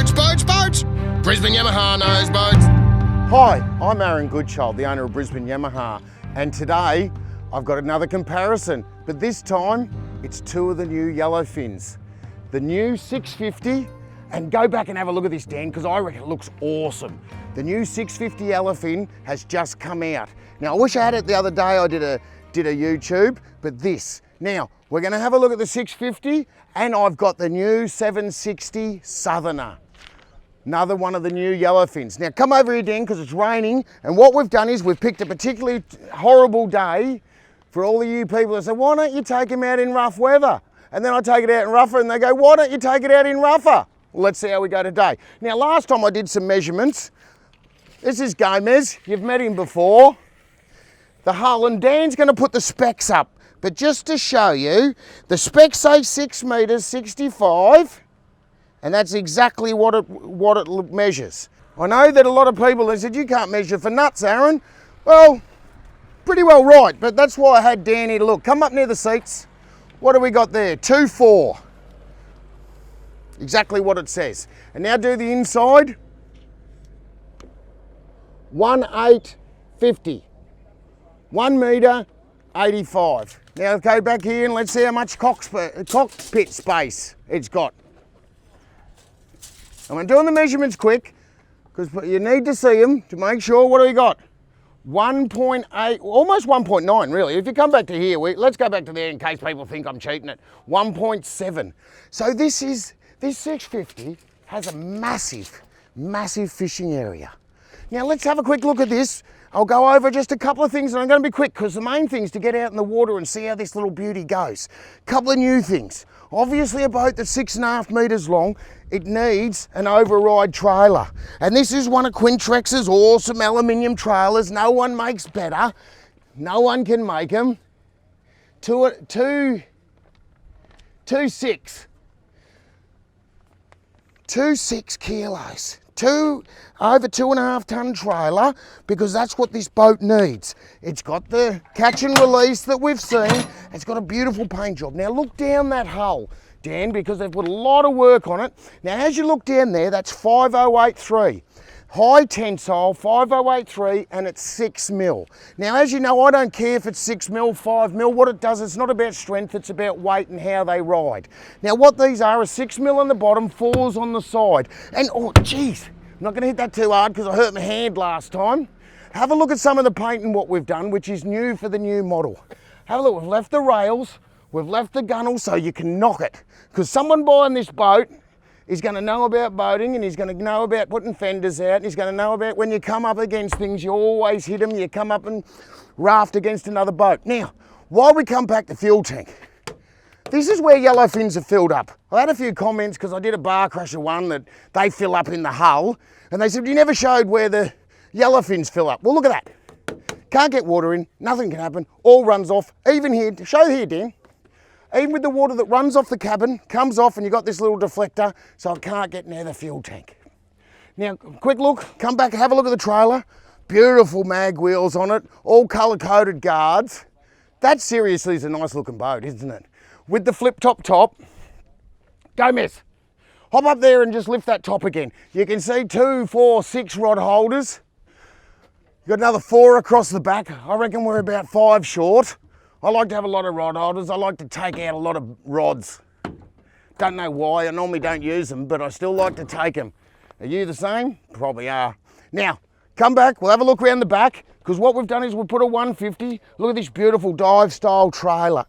Boats, boats, boats! Brisbane Yamaha knows boats. Hi, I'm Aaron Goodchild, the owner of Brisbane Yamaha, and today I've got another comparison, but this time it's two of the new Yellowfins. The new 650, and go back and have a look at this, Dan, because I reckon it looks awesome. The new 650 Yellowfin has just come out. Now, I wish I had it the other day. I did a YouTube, but this. Now, we're going to have a look at the 650, and I've got the new 760 Southerner. Another one of the new Yellowfins. Now, come over here, Dan, because it's raining, and what we've done is we've picked a particularly horrible day for all of you people that say, why don't you take them out in rough weather? And then I take it out in rougher, and they go, why don't you take it out in rougher? Well, let's see how we go today. Now, last time I did some measurements. This is Gomez. You've met him before. The hull, and Dan's going to put the specs up. But just to show you, the specs say 6 metres 65, and that's exactly what it measures. I know that a lot of people have said, you can't measure for nuts, Aaron. Well, pretty well right, but that's why I had Dan here to look. Come up near the seats. What do we got there? 2.4. Exactly what it says. And now do the inside. 1.850. 1 metre 85. Now go back here and let's see how much cockpit space it's got. I'm doing the measurements quick because you need to see them to make sure. What do we got? 1.8, almost 1.9 really. If you come back to here, let's go back to there in case people think I'm cheating it. 1.7. So this 650 has a massive, massive fishing area. Now let's have a quick look at this. I'll go over just a couple of things, and I'm going to be quick because the main thing is to get out in the water and see how this little beauty goes. Couple of new things. Obviously a boat that's 6.5 metres long, it needs an override trailer. And this is one of Quintrex's awesome aluminium trailers. No one makes better. No one can make them. 2.6 kilos. Over 2.5 tonne trailer, because that's what this boat needs. It's got the catch and release that we've seen. It's got a beautiful paint job. Now look down that hull, Dan, because they've put a lot of work on it. Now as you look down there, that's 5083. High tensile, 5083, and it's 6 mil. Now, as you know, I don't care if it's 6 mil, 5 mil. What it does, it's not about strength, it's about weight and how they ride. Now, what these are 6 mil on the bottom, 4s on the side. And, oh, geez, I'm not going to hit that too hard because I hurt my hand last time. Have a look at some of the paint and what we've done, which is new for the new model. Have a look, we've left the rails, we've left the gunnel so you can knock it. Because someone buying this boat is going to know about boating, and he's going to know about putting fenders out, and he's going to know about when you come up against things, you always hit them, you come up and raft against another boat. Now, while we come back to fuel tank, this is where Yellowfins are filled up. I had a few comments because I did a bar crusher one that they fill up in the hull, and they said, you never showed where the Yellowfins fill up. Well, look at that. Can't get water in, nothing can happen, all runs off. Even here, show here, Dan. Even with the water that runs off the cabin, comes off, and you've got this little deflector, so it can't get near the fuel tank. Now, quick look, come back, have a look at the trailer. Beautiful mag wheels on it, all colour-coded guards. That seriously is a nice looking boat, isn't it? With the flip-top top. Gomez, hop up there and just lift that top again. You can see 2, 4, 6 rod holders. You've got another 4 across the back. I reckon we're about 5 short. I like to have a lot of rod holders. I like to take out a lot of rods. Don't know why, I normally don't use them, but I still like to take them. Are you the same? Probably are. Now, come back, we'll have a look around the back, because what we've done is we've put a 150. Look at this beautiful dive style trailer,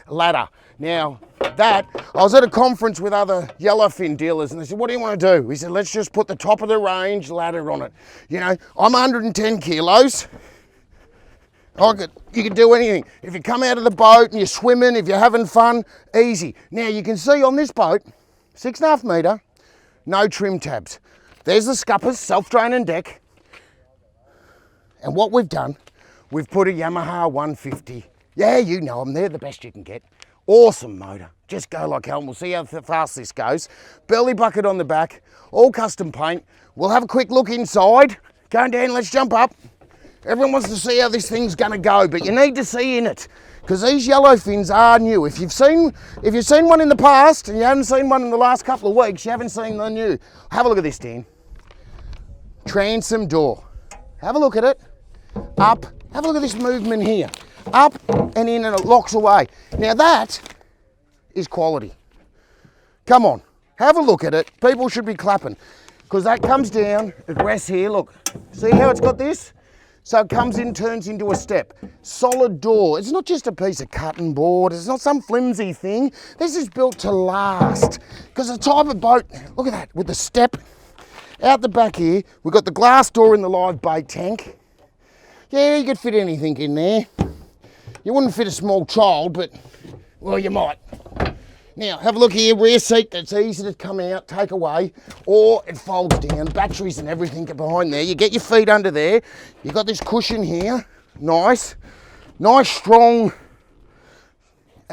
ladder. Now, I was at a conference with other Yellowfin dealers, and they said, what do you want to do? We said, let's just put the top of the range ladder on it. You know, I'm 110 kilos. You can do anything. If you come out of the boat and you're swimming, if you're having fun, easy. Now you can see on this boat, 6.5 metre, no trim tabs. There's the scuppers, self-draining deck. And what we've done, we've put a Yamaha 150. Yeah, you know them, they're the best you can get. Awesome motor, just go like hell, and we'll see how fast this goes. Belly bucket on the back, all custom paint. We'll have a quick look inside. Go down, let's jump up. Everyone wants to see how this thing's gonna go, but you need to see in it. because these Yellowfins are new. If you've seen one in the past and you haven't seen one in the last couple of weeks, you haven't seen the new. Have a look at this, Dan. Transom door. Have a look at it. Up. Have a look at this movement here. Up and in, and it locks away. Now that is quality. Come on, have a look at it. People should be clapping, because that comes down, it rests here, look. See how it's got this? So it comes in, turns into a step. Solid door. It's not just a piece of cutting board. It's not some flimsy thing. This is built to last. Because the type of boat, look at that, with the step out the back here. We've got the glass door in the live bait tank. Yeah, you could fit anything in there. You wouldn't fit a small child, but, well, you might. Now, have a look here, rear seat, that's easy to come out, take away, or it folds down, batteries and everything get behind there. You get your feet under there. You've got this cushion here, nice strong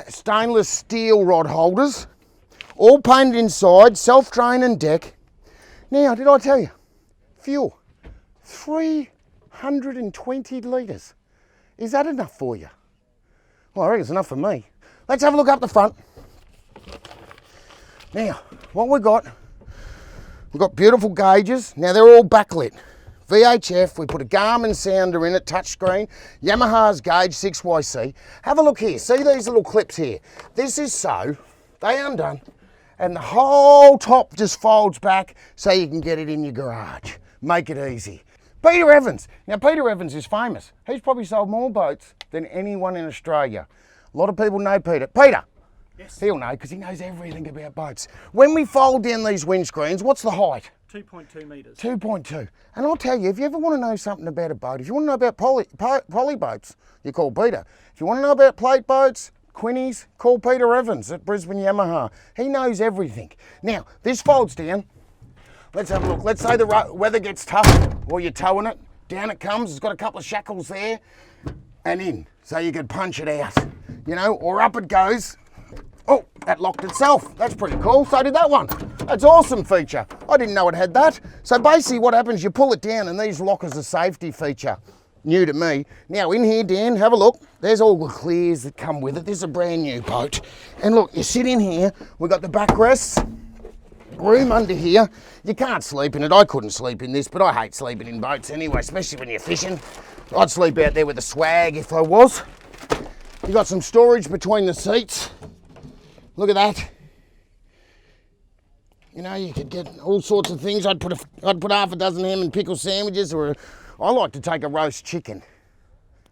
stainless steel rod holders, all painted inside, self-draining deck. Now, did I tell you, fuel, 320 litres. Is that enough for you? Well, I reckon it's enough for me. Let's have a look up the front. Now, what we've got beautiful gauges. Now, they're all backlit. VHF, we put a Garmin sounder in it, touchscreen. Yamaha's gauge 6YC. Have a look here. See these little clips here? This is so, they undone, and the whole top just folds back so you can get it in your garage. Make it easy. Peter Evans. Now, Peter Evans is famous. He's probably sold more boats than anyone in Australia. A lot of people know Peter. Peter. Yes. He'll know because he knows everything about boats. When we fold down these windscreens, what's the height? 2.2 metres. 2.2. And I'll tell you, if you ever want to know something about a boat, if you want to know about poly boats, you call Peter. If you want to know about plate boats, Quinnies, call Peter Evans at Brisbane Yamaha. He knows everything. Now, this folds down. Let's have a look. Let's say the weather gets tough or you're towing it. Down it comes. It's got a couple of shackles there and in, so you could punch it out, you know, or up it goes. Oh, that locked itself. That's pretty cool. So did that one. That's an awesome feature. I didn't know it had that. So basically what happens, you pull it down and these lock as a safety feature. New to me. Now in here, Dan, have a look. There's all the clears that come with it. This is a brand new boat. And look, you sit in here. We've got the backrests. Room under here. You can't sleep in it. I couldn't sleep in this, but I hate sleeping in boats anyway, especially when you're fishing. I'd sleep out there with a swag if I was. You got some storage between the seats. Look at that. You know, you could get all sorts of things. I'd put half a dozen ham and pickle sandwiches, or I like to take a roast chicken.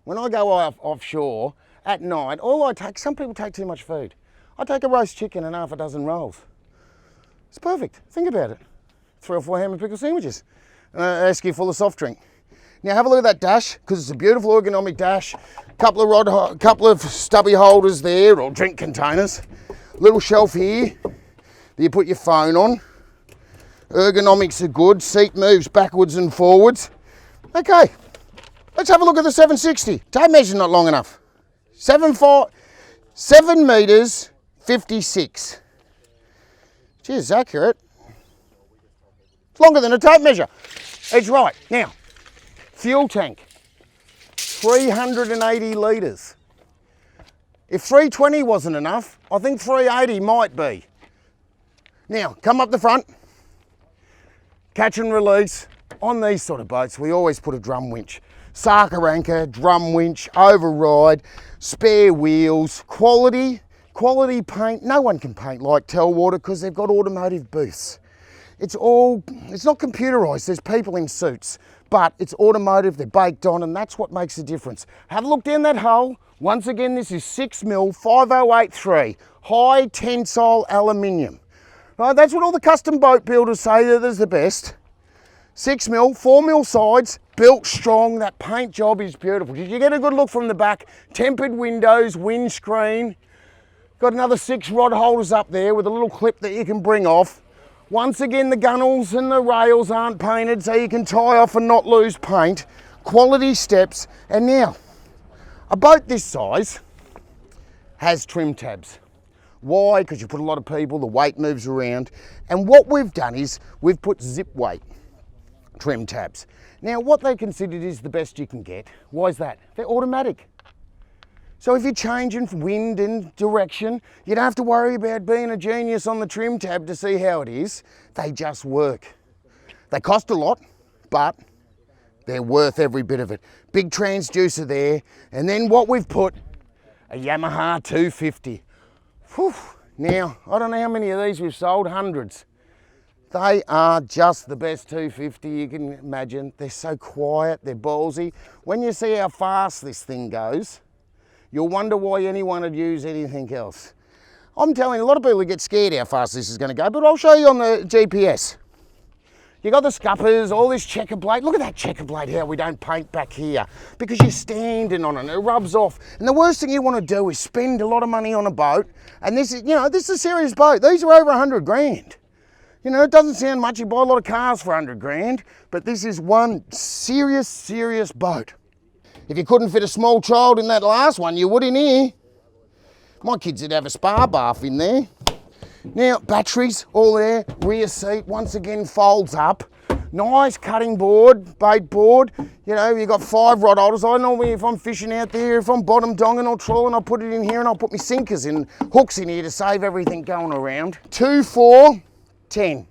When I go offshore at night, some people take too much food. I take a roast chicken and half a dozen rolls. It's perfect. Think about it. 3 or 4 ham and pickle sandwiches. Esky full of soft drink. Now have a look at that dash, because it's a beautiful ergonomic dash. Couple of stubby holders there, or drink containers. Little shelf here that you put your phone on. Ergonomics are good. Seat moves backwards and forwards. Okay, let's have a look at the 760. Tape measure's not long enough. 7 metres 56. Geez, it's accurate. It's longer than a tape measure. It's right. Now, fuel tank, 380 litres. If 320 wasn't enough, I think 380 might be. Now, come up the front, catch and release. On these sort of boats, we always put a drum winch. Sarker anchor, drum winch, override, spare wheels, quality paint. No one can paint like Telwater because they've got automotive booths. It's not computerised, there's people in suits, but it's automotive, they're baked on, and that's what makes the difference. Have a look down that hull. Once again, this is 6mm 5083, high tensile aluminium. Right, that's what all the custom boat builders say that is the best. 6mm, 4mm sides, built strong. That paint job is beautiful. Did you get a good look from the back? Tempered windows, windscreen. Got another 6 rod holders up there with a little clip that you can bring off. Once again, the gunnels and the rails aren't painted, so you can tie off and not lose paint. Quality steps. And now, a boat this size has trim tabs. Why? Because you put a lot of people, the weight moves around. And what we've done is we've put zip weight trim tabs. Now, what they considered is the best you can get. Why is that? They're automatic. So if you're changing wind and direction, you don't have to worry about being a genius on the trim tab to see how it is. They just work. They cost a lot, but they're worth every bit of it. Big transducer there, and then what we've put, a Yamaha 250. Whew. Now, I don't know how many of these we've sold, hundreds. They are just the best 250 you can imagine. They're so quiet, they're ballsy. When you see how fast this thing goes, you'll wonder why anyone would use anything else. I'm telling you, a lot of people get scared how fast this is going to go, but I'll show you on the GPS. You got the scuppers, all this checker plate. Look at that checker plate, how we don't paint back here, because you're standing on it and it rubs off. And the worst thing you want to do is spend a lot of money on a boat. And this is, this is a serious boat. These are over 100 grand. It doesn't sound much. You buy a lot of cars for 100 grand, but this is one serious boat. If you couldn't fit a small child in that last one, you would in here. My kids would have a spa bath in there. Now, batteries all there, rear seat, once again folds up. Nice cutting board, bait board. You've got 5 rod holders. I normally, if I'm fishing out there, if I'm bottom donging or trawling, I'll put it in here and I'll put my sinkers and hooks in here to save everything going around. 2, 4, 10.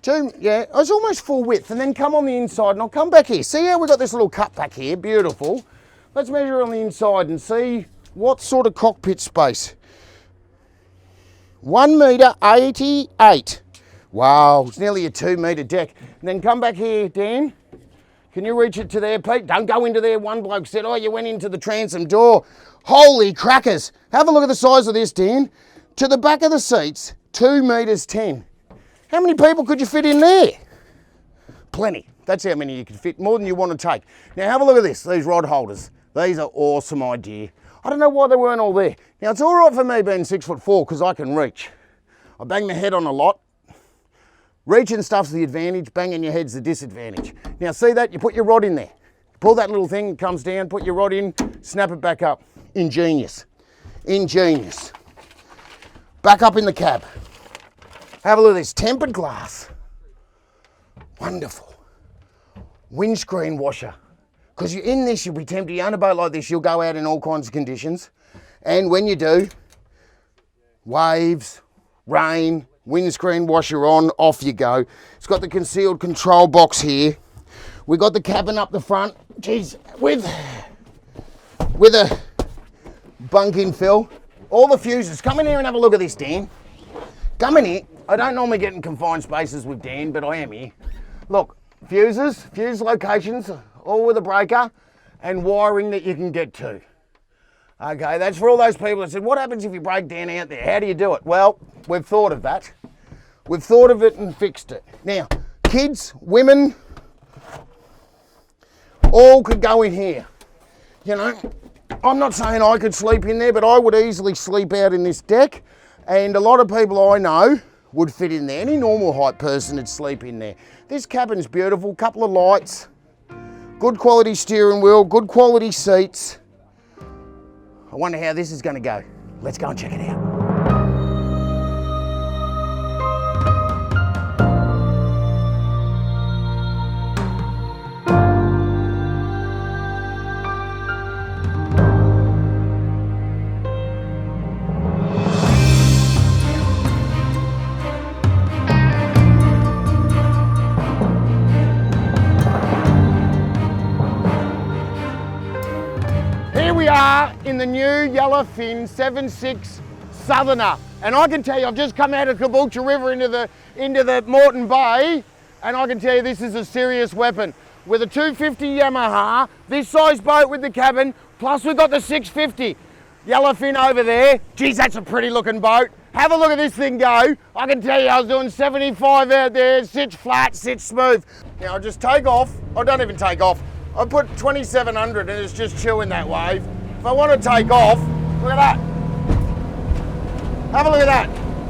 It's almost full width, and then come on the inside, and I'll come back here. See how we've got this little cut back here, beautiful. Let's measure on the inside and see what sort of cockpit space. 1 metre 88. Wow, it's nearly a 2 metre deck. And then come back here, Dan. Can you reach it to there, Pete? Don't go into there. One bloke said, oh, you went into the transom door. Holy crackers. Have a look at the size of this, Dan. To the back of the seats, 2 metres 10. How many people could you fit in there? Plenty. That's how many you could fit, more than you want to take. Now have a look at this, these rod holders. These are awesome idea. I don't know why they weren't all there. Now it's all right for me being 6'4" because I can reach. I bang my head on a lot. Reaching stuff's the advantage, banging your head's the disadvantage. Now see that, you put your rod in there. Pull that little thing, it comes down, put your rod in, snap it back up. Ingenious. Ingenious. Back up in the cab. Have a look at this, tempered glass. Wonderful. Windscreen washer. Because you're in this, you'll be tempted, you own a boat like this, you'll go out in all kinds of conditions. And when you do, waves, rain, windscreen washer on, off you go. It's got the concealed control box here. We got the cabin up the front, geez, with a bunk-in fill. All the fuses. Come in here and have a look at this, Dan. Come in here. I don't normally get in confined spaces with Dan, but I am here. Look, fuses, fuse locations, all with a breaker, and wiring that you can get to. Okay, that's for all those people that said, what happens if you break down out there? How do you do it? Well, we've thought of that. We've thought of it and fixed it. Now, kids, women, all could go in here. I'm not saying I could sleep in there, but I would easily sleep out in this deck. And a lot of people I know would fit in there. Any normal height person would sleep in there. This cabin's beautiful, couple of lights, good quality steering wheel, good quality seats. I wonder how this is going to go. Let's go and check it out. We are in the new Yellowfin 7.6 Southerner, and I can tell you I've just come out of Caboolture River into the Moreton Bay, and I can tell you this is a serious weapon. With a 250 Yamaha, this size boat with the cabin, plus we've got the 650 Yellowfin over there. Geez, that's a pretty looking boat. Have a look at this thing go. I can tell you I was doing 75 out there, sits flat, sits smooth. Now I just take off, I don't even take off. I put 2700 and it's just chewing that wave. If I want to take off, look at that. Have a look at that.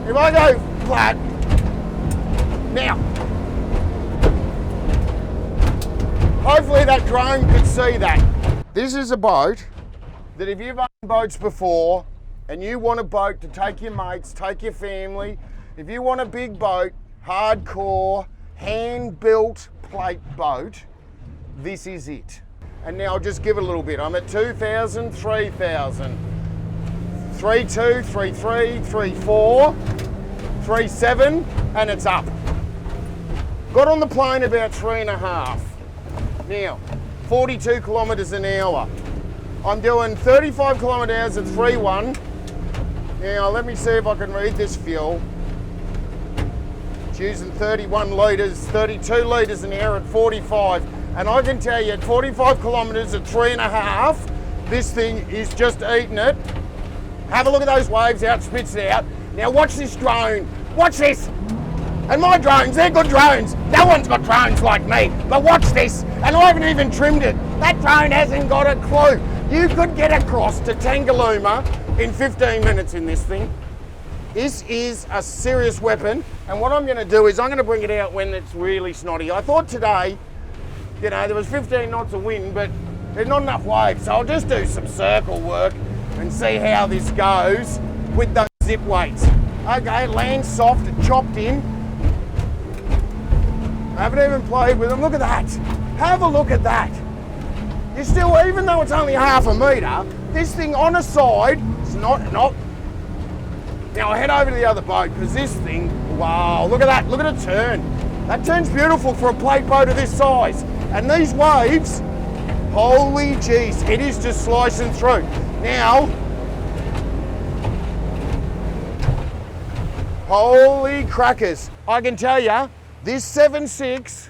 If I go flat, now, hopefully that drone could see that. This is a boat that if you've owned boats before and you want a boat to take your mates, take your family, if you want a big boat, hardcore, hand-built plate boat, this is it. And now I'll just give it a little bit. I'm at 2,000, 3,000, 3.2, 3.3, 3.4, 3.7, and it's up. Got on the plane about 3.5. Now, 42 kilometres an hour. I'm doing 35 kilometres at 3.1. Now, let me see if I can read this fuel. It's using 31 litres, 32 litres an hour at 45. And I can tell you at 45 kilometres at 3.5, this thing is just eating it. Have a look at those waves, how it spits it out. Now watch this drone, watch this. And my drones, they're good drones. No one's got drones like me, but watch this. And I haven't even trimmed it. That drone hasn't got a clue. You could get across to Tangalooma in 15 minutes in this thing. This is a serious weapon. And what I'm gonna do is I'm gonna bring it out when it's really snotty. I thought today, you know, there was 15 knots of wind, but there's not enough waves. So I'll just do some circle work and see how this goes with those zip weights. Okay, land soft and chopped in. I haven't even played with them. Look at that. Have a look at that. You still, even though it's only half a metre, this thing on a side, it's not. Now I head over to the other boat because this thing, wow, look at that. Look at it turn. That turns beautiful for a plate boat of this size. And these waves, holy jeez, it is just slicing through. Now, holy crackers. I can tell you, this 7.6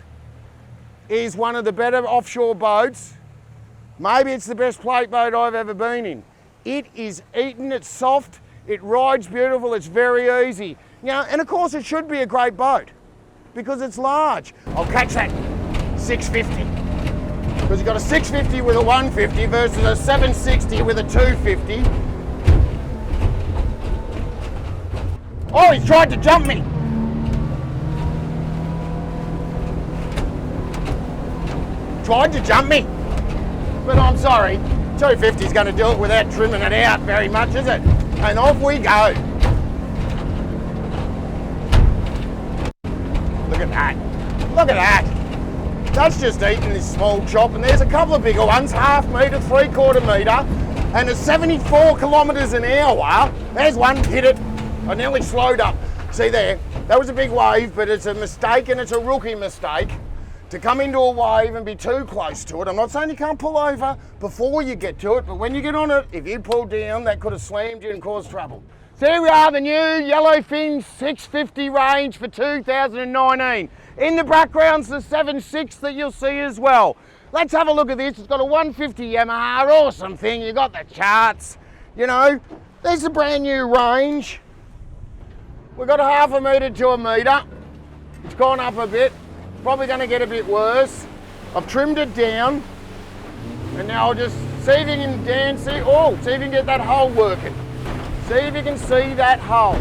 is one of the better offshore boats. Maybe it's the best plate boat I've ever been in. It is eating, it's soft, it rides beautiful, it's very easy. You know, and of course it should be a great boat because it's large. I'll catch that 650. Because you've got a 650 with a 150 versus a 760 with a 250. Oh, he's tried to jump me. Tried to jump me. But I'm sorry, 250 is going to do it without trimming it out very much, is it? And off we go. Look at that. Look at that. That's just eating this small chop, and there's a couple of bigger ones, 1/2 metre, 3/4 metre, and at 74 kilometres an hour, there's one, hit it. I nearly slowed up. See there, that was a big wave, but it's a mistake, and it's a rookie mistake to come into a wave and be too close to it. I'm not saying you can't pull over before you get to it, but when you get on it, if you pull down, that could have slammed you and caused trouble. So here we are, the new Yellowfin 650 range for 2019. In the background's the 7.6 that you'll see as well. Let's have a look at this. It's got a 150 Yamaha, awesome thing. You got the charts, you know. There's the brand new range. We've got a 1/2 metre to a metre. It's gone up a bit. Probably going to get a bit worse. I've trimmed it down. And now I'll just see if you can, Dan, see if you can get that hole working. See if you can see that hole.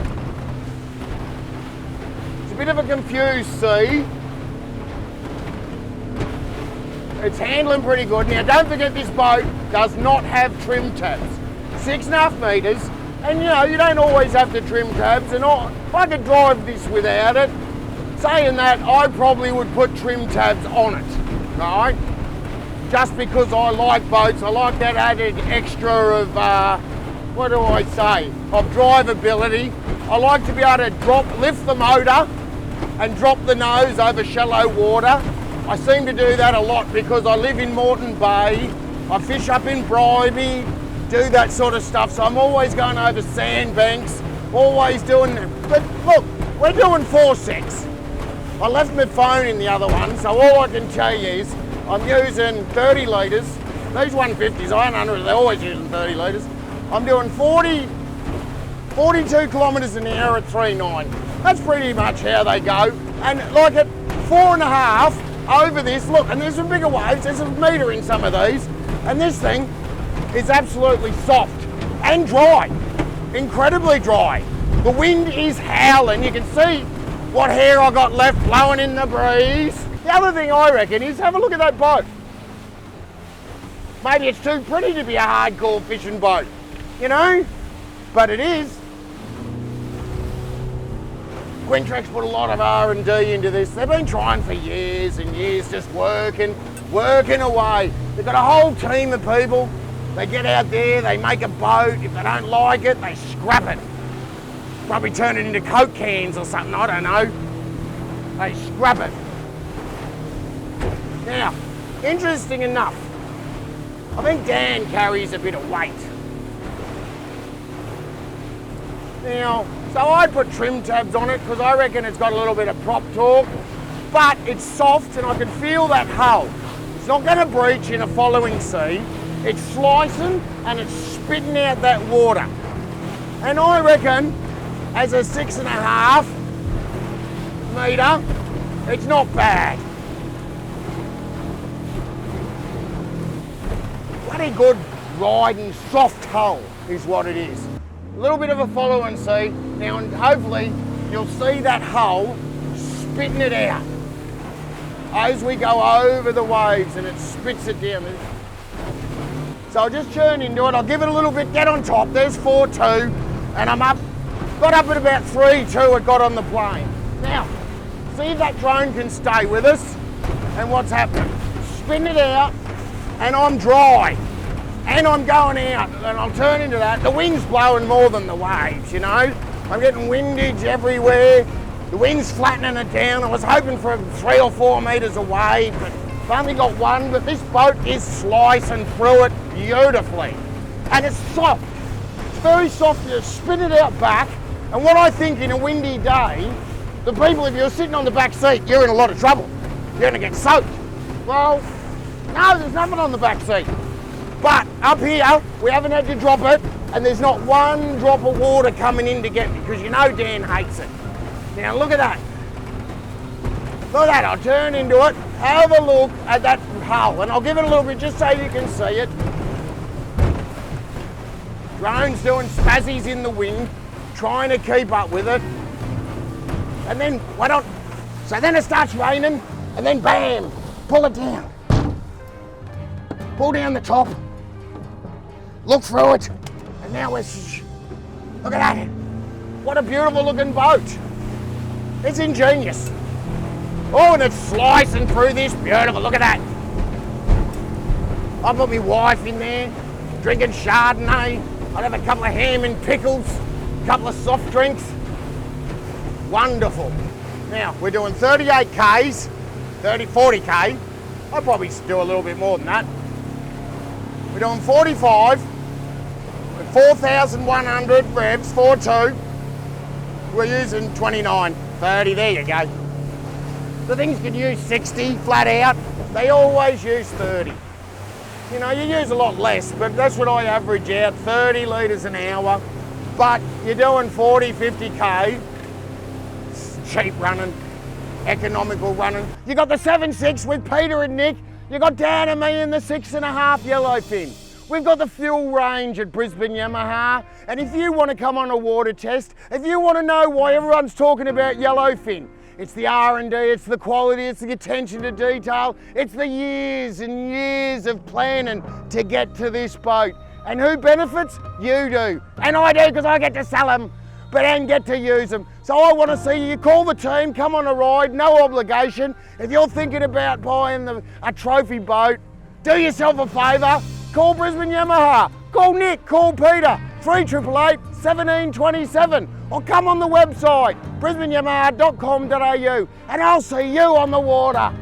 It's a bit of a confused sea. It's handling pretty good. Now don't forget this boat does not have trim tabs. 6.5 metres, and you know, you don't always have to trim tabs, and if I could drive this without it, saying that, I probably would put trim tabs on it, right? Just because I like boats, I like that added extra of, what do I say, of drivability. I like to be able to lift the motor and drop the nose over shallow water. I seem to do that a lot because I live in Moreton Bay, I fish up in Bribey, do that sort of stuff, so I'm always going over sandbanks, always doing them. But look, we're doing 4.6. I left my phone in the other one, so all I can tell you is I'm using 30 litres. These 150s, 100, they're always using 30 litres. I'm doing 42 kilometres an hour at 3.9. That's pretty much how they go. And like at 4.5 over this, look, and there's some bigger waves, there's a metre in some of these, and this thing is absolutely soft and dry, incredibly dry. The wind is howling. You can see what hair I got left blowing in the breeze. The other thing I reckon is have a look at that boat. Maybe it's too pretty to be a hardcore fishing boat, you know, but it is. Quintrex put a lot of R&D into this. They've been trying for years and years, just working. working away. They've got a whole team of people. They get out there, they make a boat. If they don't like it, they scrap it. Probably turn it into Coke cans or something, I don't know. They scrap it. Now, interesting enough, I think Dan carries a bit of weight. Now, so I'd put trim tabs on it because I reckon it's got a little bit of prop torque, but it's soft and I can feel that hull. It's not going to breach in a following sea. It's slicing and it's spitting out that water. And I reckon as a 6.5 metre, it's not bad. Bloody good riding soft hull is what it is. A little bit of a follow and see. Now, and hopefully you'll see that hull spitting it out as we go over the waves and it spits it down. So I'll just turn into it. I'll give it a little bit, get on top. There's 4.2 and I'm up, got up at about 3.2 it got on the plane. Now, see if that drone can stay with us and what's happening. Spin it out and I'm dry. And I'm going out and I'll turn into that. The wind's blowing more than the waves, you know. I'm getting windage everywhere. The wind's flattening it down. I was hoping for 3 or 4 metres of wave, but I've only got one. But this boat is slicing through it beautifully. And it's soft. It's very soft. You spin it out back. And what I think in a windy day, the people, if you're sitting on the back seat, you're in a lot of trouble. You're going to get soaked. Well, no, there's nothing on the back seat. But up here, we haven't had to drop it, and there's not one drop of water coming in to get me, because you know Dan hates it. Now look at that. Look at that, I'll turn into it, have a look at that hull, and I'll give it a little bit just so you can see it. Drone's doing spazzies in the wind, trying to keep up with it. And then, so then it starts raining, and then bam, pull it down. Pull down the top, look through it, and now look at that. What a beautiful looking boat. It's ingenious. Oh, and it's slicing through this, beautiful, look at that. I put my wife in there, drinking Chardonnay. I'd have a couple of ham and pickles, a couple of soft drinks. Wonderful. Now, we're doing 38 Ks, 40K. I'll probably do a little bit more than that. We're doing 45 with 4,100 revs, 4.2. We're using 29, 30, there you go. The things can use 60 flat out. They always use 30. You know, you use a lot less, but that's what I average out, 30 litres an hour. But you're doing 40, 50K. It's cheap running, economical running. You got the 7.6 with Peter and Nick. You got Dan and me in the 6.5 Yellowfin. We've got the fuel range at Brisbane Yamaha. And if you want to come on a water test, if you want to know why everyone's talking about Yellowfin, it's the R&D, it's the quality, it's the attention to detail, it's the years and years of planning to get to this boat. And who benefits? You do. And I do, because I get to sell them, and get to use them. So I want to see you call the team, come on a ride, no obligation. If you're thinking about buying a trophy boat, do yourself a favour, call Brisbane Yamaha, call Nick, call Peter, 3888 1727, or come on the website, brisbaneyamaha.com.au, and I'll see you on the water.